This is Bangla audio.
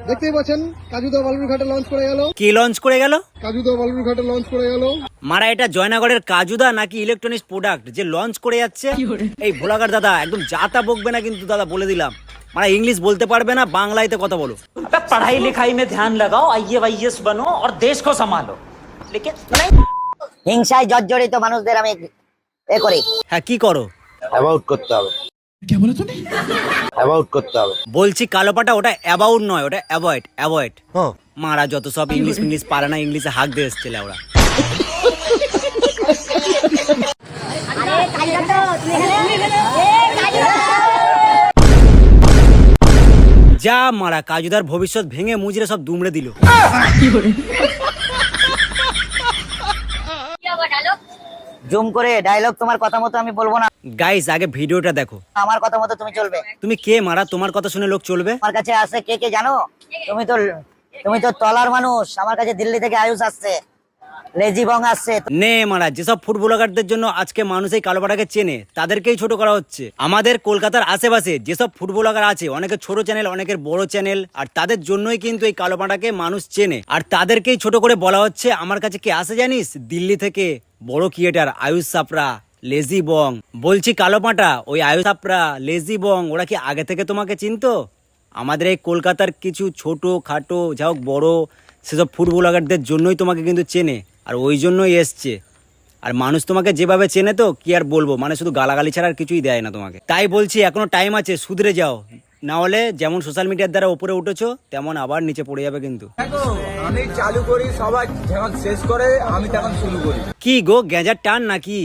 দেখতেই পাচ্ছেন কাজুদা বালুরঘাটে লঞ্চ করে গেল। কি লঞ্চ করে গেল? কাজুদা বালুরঘাটে লঞ্চ করে গেল। মারা এটা জয়নগরের কাজুদা নাকি ইলেকট্রনিক্স প্রোডাক্ট যে লঞ্চ করে যাচ্ছে? এই ভোলাগার দাদা একদম যাতা বকবে না কিন্তু দাদা, বলে দিলাম। মারা ইংলিশ বলতে পারবে না, বাংলাইতে কথা বলো। पढ़ाई लिखाई में ध्यान लगाओ, आईएएस बनो और देश को संभालो। लेकिन হিংসায় জর্জরিত মানুষদের আমি এ করি। হ্যাঁ, কি করো? অ্যাবাউট করতে হবে। অ্যাবাউট করতে হবে। বলছি কালোপাটা, ওটা অ্যাবাউট নয়, ওটা অ্যাভয়েড। অ্যাভয়েড মারা যত সব ইংলিশ পারে না, ইংলিশে হাক দিয়ে এসছে ওরা। যা মারা কাজুদার ভবিষ্যৎ ভেঙে মুজরে সব দুমড়ে দিল। জুম করে ডায়লগ তোমার কথা মতো আমি বলবো না। গাইস আগে ভিডিওটা দেখো। আমার কথা মতো তুমি চলবে। তুমি কে মারা, তোমার কথা শুনে লোক চলবে? আমার কাছে আসে কে কে জানো? তুমি তো তলার মানুষ। আমার কাছে দিল্লি থেকে আয়ুষ আসছে, লেজি বং আসছে। নে মারা, যেসব ফুড ব্লগারদের জন্য আজকে মানুষ এই কালোপাটাকে চেনে তাদেরকেই ছোট করা হচ্ছে। আমাদের কলকাতার আশেপাশে যেসব ফুড ব্লগার আছে, অনেকের ছোট চ্যানেল, অনেকের বড় চ্যানেল, আর তাদের জন্যই কিন্তু এই কালোপাটাকে মানুষ চেনে, আর তাদেরকেই ছোট করে বলা হচ্ছে। আমার কাছে কে আসে জানিস? দিল্লি থেকে বড় ক্রিয়েটার আয়ুষ সাপরা, লেজি বং। বলছি কালোপাটা, ওই আয়ুষ সাপরা, লেজি বং ওরা কি আগে থেকে তোমাকে চিনতো? আমাদের এই কলকাতার কিছু ছোট খাটো যা হোক বড় সেসব ফুড ব্লগারদের জন্যই তোমাকে কিন্তু চেনে, আর ওই জন্যই এসছে। আর মানুষ তোমাকে যেভাবে চেনে তো কি আর বলবো, মানে শুধু গালাগালি ছাড়া আর কিছুই দেয় না তোমাকে। তাই বলছি এখনো টাইম আছে, সুধরে যাও, না হলে যেমন সোশ্যাল মিডিয়ার দ্বারা উপরে উঠেছো তেমন আবার নিচে পড়ে যাবে কিন্তু। আমি চালু করি, সবাই যখন শেষ করে আমি তখন শুরু করি। কি গো গ্যাঁজার টান নাকি?